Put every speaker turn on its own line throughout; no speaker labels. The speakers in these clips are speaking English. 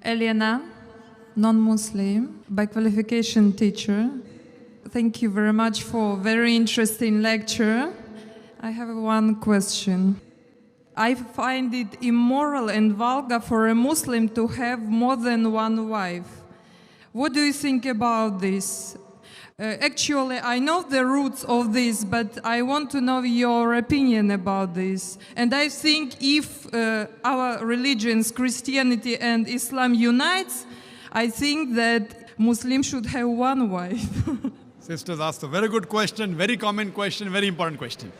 Elena, non-Muslim, by qualification teacher. Thank you very much for very interesting lecture. I have one question. I find it immoral and vulgar for a Muslim to have more than one wife. What do you think about this? Actually, I know the roots of this, but I want to know your opinion about this. And I think if our religions, Christianity and Islam unites, I think that Muslims should have one wife.
Sisters asked a very good question, very common question, very important question.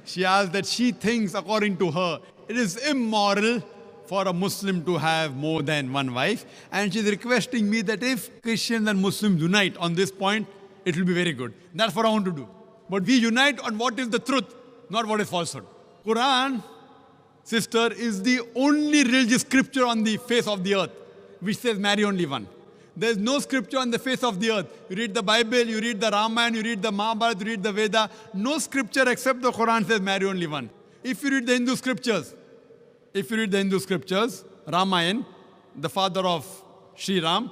She asked that she thinks, according to her, it is immoral for a Muslim to have more than one wife. And she's requesting me that if Christians and Muslims unite on this point, it will be very good. That's what I want to do. But we unite on what is the truth, not what is falsehood. Quran, sister, is the only religious scripture on the face of the earth which says marry only one. There's no scripture on the face of the earth. You read the Bible, you read the Ramayana, you read the Mahabharata, you read the Veda. No scripture except the Quran says marry only one. If you read the Hindu scriptures, Ramayana, the father of Sri Ram,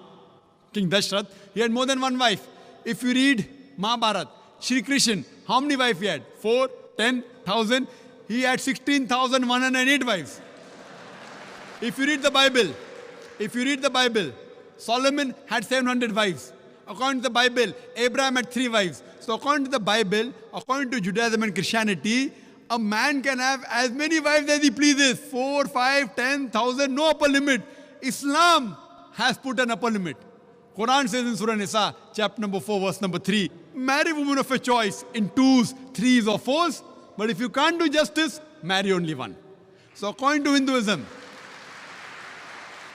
King Dashrath, he had more than one wife. If you read Mahabharata, Sri Krishna, how many wives he had? 4, 10,000. He had 16,108 wives. If you read the Bible, Solomon had 700 wives. According to the Bible, Abraham had 3 wives. So according to the Bible, according to Judaism and Christianity, a man can have as many wives as he pleases. 4, 5, 10,000, no upper limit. Islam has put an upper limit. Quran says in Surah Nisa, chapter number 4, verse number 3, marry women of your choice in 2s, 3s or 4s. But if you can't do justice, marry only one. So according to Hinduism,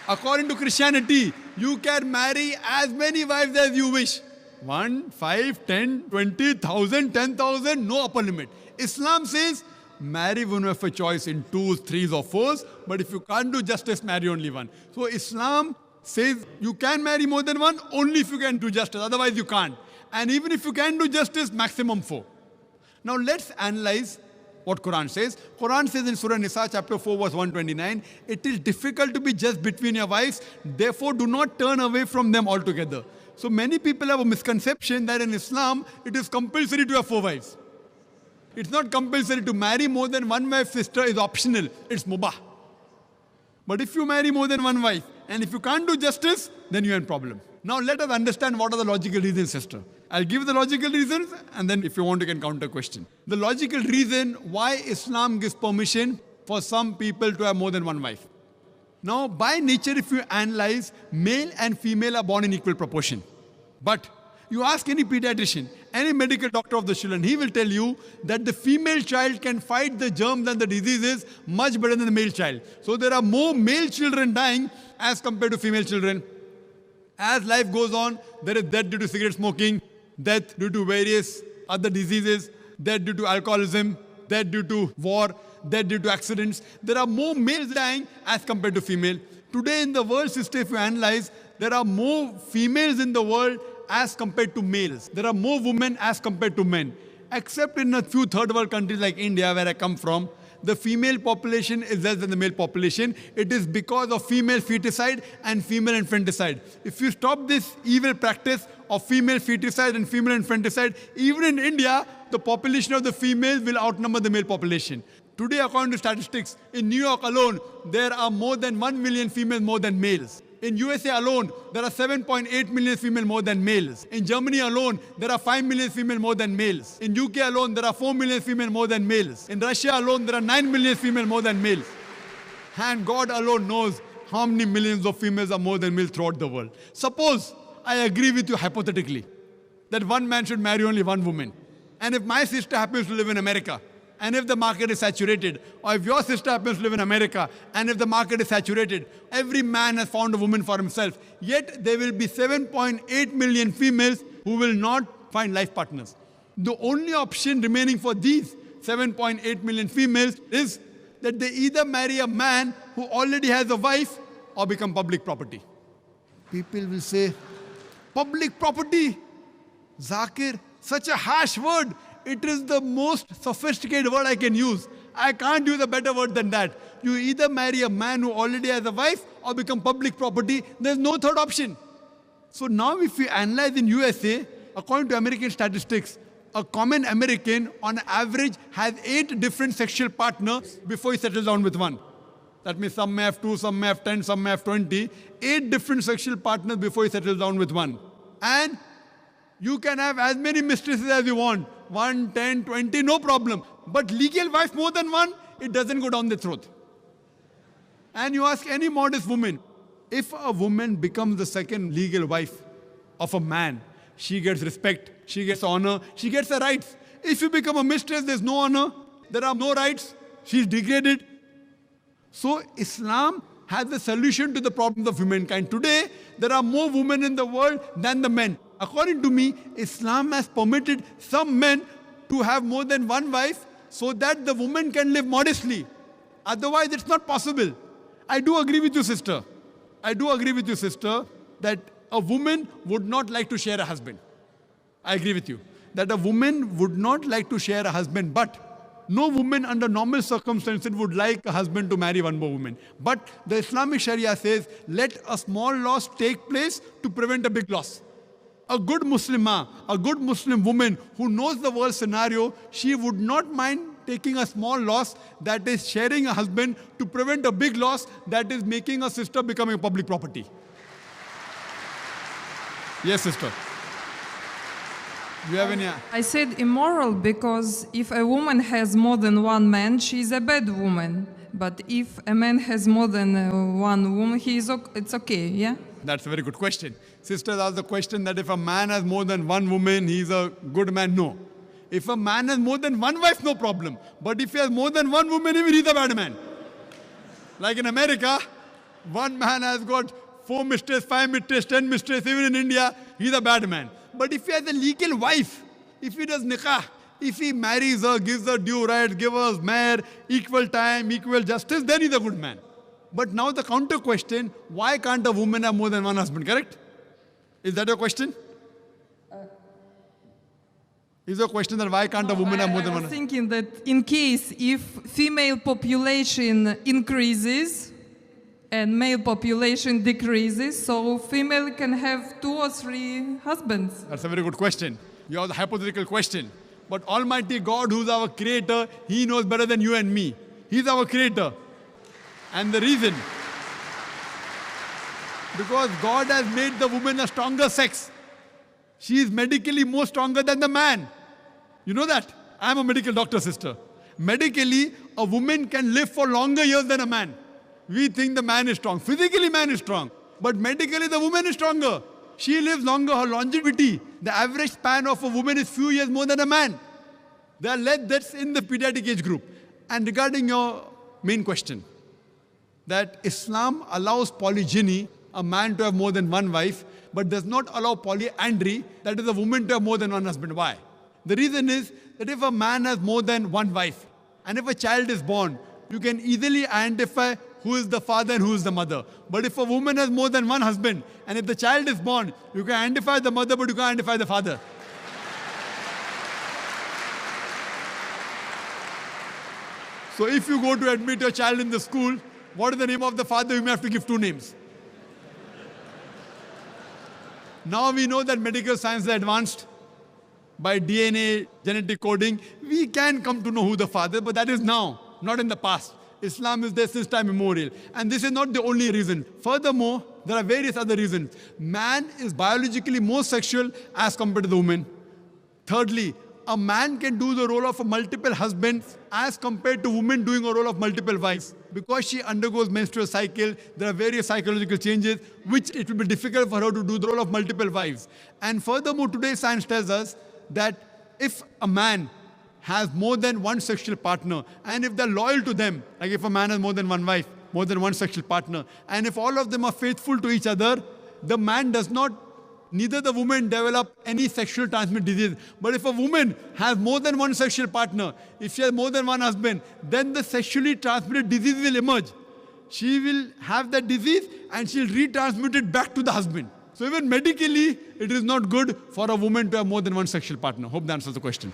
according to Christianity, you can marry as many wives as you wish. 1, 5, 10, 20,000, 10,000, no upper limit. Islam says, marry women of a choice in 2s, 3s or 4s, but if you can't do justice, marry only one. So Islam says you can marry more than one only if you can do justice, otherwise you can't. And even if you can do justice, maximum 4. Now let's analyze what Quran says. Quran says in Surah Nisa, chapter 4, verse 129, it is difficult to be just between your wives, therefore do not turn away from them altogether. So many people have a misconception that in Islam, it is compulsory to have 4 wives. It's not compulsory to marry more than one wife, sister, is optional. It's mubah. But if you marry more than one wife, and if you can't do justice, then you're in problem. Now let us understand what are the logical reasons, sister. I'll give the logical reasons, and then if you want, you can counter question. The logical reason why Islam gives permission for some people to have more than one wife. Now, by nature, if you analyze, male and female are born in equal proportion. But you ask any pediatrician, any medical doctor of the children, he will tell you that the female child can fight the germs and the diseases much better than the male child. So there are more male children dying as compared to female children. As life goes on, there is death due to cigarette smoking, death due to various other diseases, death due to alcoholism, death due to war, death due to accidents. There are more males dying as compared to female. Today in the world system, if you analyze, there are more females in the world as compared to males. There are more women as compared to men. Except in a few third world countries like India, where I come from, the female population is less than the male population. It is because of female feticide and female infanticide. If you stop this evil practice of female feticide and female infanticide, even in India, the population of the females will outnumber the male population. Today, according to statistics, in New York alone, there are more than 1 million females more than males. In USA alone, there are 7.8 million females more than males. In Germany alone, there are 5 million females more than males. In UK alone, there are 4 million females more than males. In Russia alone, there are 9 million females more than males. And God alone knows how many millions of females are more than males throughout the world. Suppose I agree with you hypothetically that one man should marry only one woman. And if my sister happens to live in America, and if the market is saturated, or if your sister happens to live in America, and if the market is saturated, every man has found a woman for himself. Yet there will be 7.8 million females who will not find life partners. The only option remaining for these 7.8 million females is that they either marry a man who already has a wife or become public property. People will say, public property? Zakir, such a harsh word. It is the most sophisticated word I can use. I can't use a better word than that. You either marry a man who already has a wife or become public property. There's no third option. So now if we analyze in USA, according to American statistics, a common American on average has 8 different sexual partners before he settles down with one. That means some may have 2, some may have 10, some may have 20. 8 different sexual partners before he settles down with one. And you can have as many mistresses as you want. 1, 10, 20, no problem. But legal wife more than one, it doesn't go down the throat. And you ask any modest woman, if a woman becomes the second legal wife of a man, she gets respect, she gets honor, she gets the rights. If you become a mistress, there's no honor, there are no rights, she's degraded. So Islam has the solution to the problems of humankind. Today, there are more women in the world than the men. According to me, Islam has permitted some men to have more than one wife so that the woman can live modestly. Otherwise, it's not possible. I do agree with you, sister. I do agree with you, sister, that a woman would not like to share a husband. I agree with you. That a woman would not like to share a husband, but no woman under normal circumstances would like a husband to marry one more woman. But the Islamic Sharia says, let a small loss take place to prevent a big loss. A good Muslimah, a good Muslim woman who knows the world scenario, she would not mind taking a small loss, that is sharing a husband, to prevent a big loss, that is making a sister becoming a public property. Yes, sister. Do you have any?
I said immoral because if a woman has more than one man, she is a bad woman. But if a man has more than one woman, it's okay, yeah?
That's a very good question. Sisters asked the question that if a man has more than one woman, he's a good man. No. If a man has more than one wife, no problem. But if he has more than one woman, even he's a bad man. Like in America, one man has got 4 mistresses, 5 mistresses, 10 mistresses. Even in India, he's a bad man. But if he has a legal wife, if he does nikah, if he marries her, gives her due rights, gives her mahr, equal time, equal justice, then he's a good man. But now the counter question, why can't a woman have more than one husband, correct? Is that your question? Is your question that why can't a woman have more than one husband?
I was thinking that in case if female population increases and male population decreases, so female can have 2 or 3 husbands.
That's a very good question. You have the hypothetical question. But Almighty God, who's our creator, He knows better than you and me. He's our creator. And the reason, because God has made the woman a stronger sex. She is medically more stronger than the man. You know that? I'm a medical doctor, sister. Medically, a woman can live for longer years than a man. We think the man is strong. Physically, man is strong. But medically, the woman is stronger. She lives longer. Her longevity, the average span of a woman is few years more than a man. There are less deaths in the pediatric age group. And regarding your main question, that Islam allows polygyny, a man to have more than one wife, but does not allow polyandry, that is a woman to have more than one husband. Why? The reason is that if a man has more than one wife, and if a child is born, you can easily identify who is the father and who is the mother. But if a woman has more than one husband, and if the child is born, you can identify the mother, but you can't identify the father. So if you go to admit your child in the school, what is the name of the father? You may have to give 2 names. Now we know that medical science is advanced. By DNA, genetic coding, we can come to know who the father is, but that is now, not in the past. Islam is there since time immemorial. And this is not the only reason. Furthermore, there are various other reasons. Man is biologically more sexual as compared to the woman. Thirdly, a man can do the role of a multiple husband as compared to women doing a role of multiple wives. Because she undergoes menstrual cycle, there are various psychological changes which it will be difficult for her to do the role of multiple wives. And furthermore, today's science tells us that if a man has more than one sexual partner, and if they're loyal to them, like if a man has more than one wife, more than one sexual partner, and if all of them are faithful to each other, the man does not, neither the woman develop any sexual transmitted disease. But if a woman has more than one sexual partner, if she has more than one husband, then the sexually transmitted disease will emerge. She will have that disease and she'll retransmit it back to the husband. So even medically, it is not good for a woman to have more than one sexual partner. Hope that answers the question.